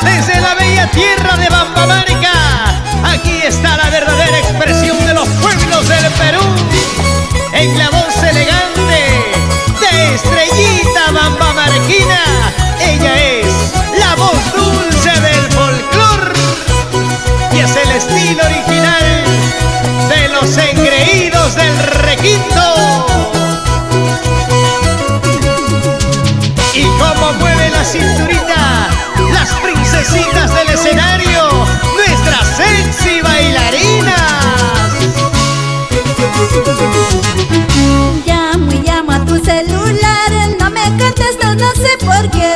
Desde la bella tierra de Bambamarca, aquí está la verdadera expresión de los pueblos del Perú. En la voz elegante de Estrellita Bambamarquina, ella es la voz dulce del folclor y es el estilo original de los engreídos del requinto. Y cómo mueve la cinturita las princesitas del escenario, nuestras sexy bailarinas. Llamo a tu celular, no me contestas, no sé por qué.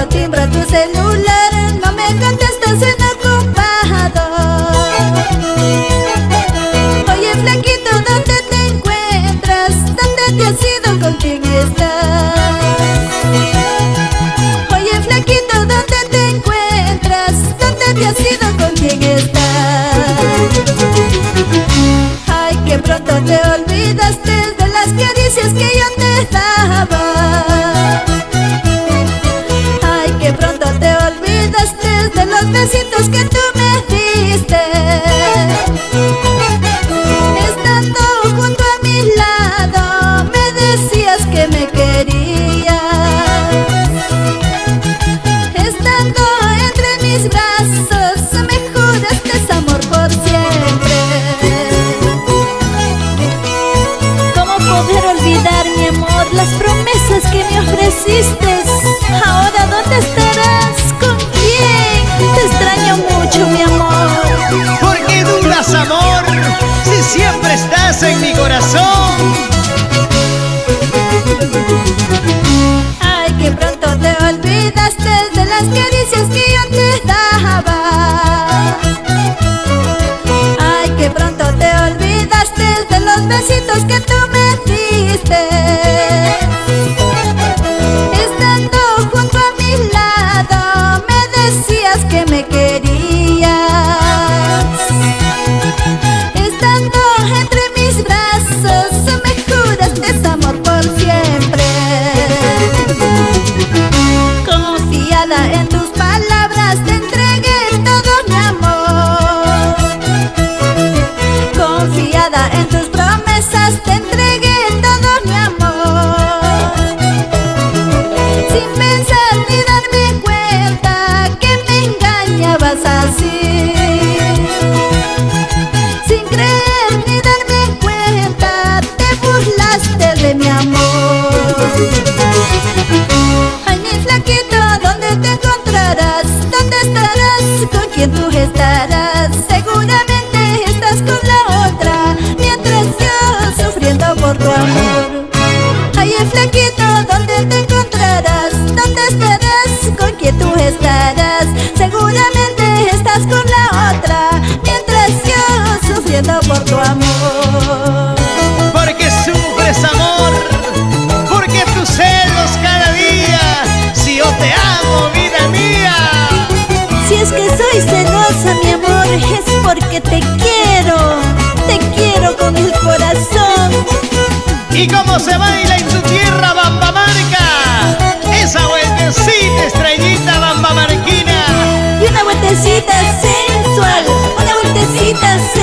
Timbro tu celular, no me contestas, en ocupado. Oye, flaquito, ¿dónde te encuentras? ¿Dónde te has ido? ¿Con quién estás? Oye, flaquito, ¿dónde te encuentras? ¿Dónde te has ido? ¿Con quién estás? Ay, que pronto te olvidaste de las caricias que yo te daba. Ay, que pronto te olvidaste de los besitos que tú me diste. Estando junto a mi lado, me decías que me querías. Estando entre mis brazos, me juraste amor por siempre. ¿Cómo poder olvidar, mi amor, las promesas que me ofreciste? Ahora, ¿dónde estarás? ¿Con quién? Te extraño mucho, mi amor. ¿Por qué dudas, amor, si siempre estás en mi corazón? Ay, que pronto te olvidaste de las caricias que yo te daba. Ay, que pronto te olvidaste de los besitos que tú me diste. Estando junto a mi lado, me decías que me querías. Estando entre mis brazos, me juraste amor por siempre. Confiada en tus palabras, te entregué todo mi amor. Confiada en tus promesas, te entregué todo mi amor. Sin pensar ni darme cuenta que me engañabas así. Sin creer ni darme cuenta, te burlaste de mi amor. Ay, mi flaquito, ¿dónde te encontrarás? ¿Dónde estarás? ¿Con quién tú estarás? Seguramente estás con la otra, mientras yo sufriendo por tu amor. Ay, flaquito, ¿dónde te encontrarás? ¿Dónde estarás? ¿Con quién tú estarás? Seguramente estás con la otra, mientras yo sufriendo por tu amor. Porque sufres, amor, porque tus celos cada día, si yo te amo, vida mía. Si es que soy celosa, mi amor, es porque te quiero con el corazón. Y cómo se baila en tu tierra Bambamarca, esa vueltecita, Estrellita Bambamarquina. Y una vueltecita sensual, una vueltecita sensual.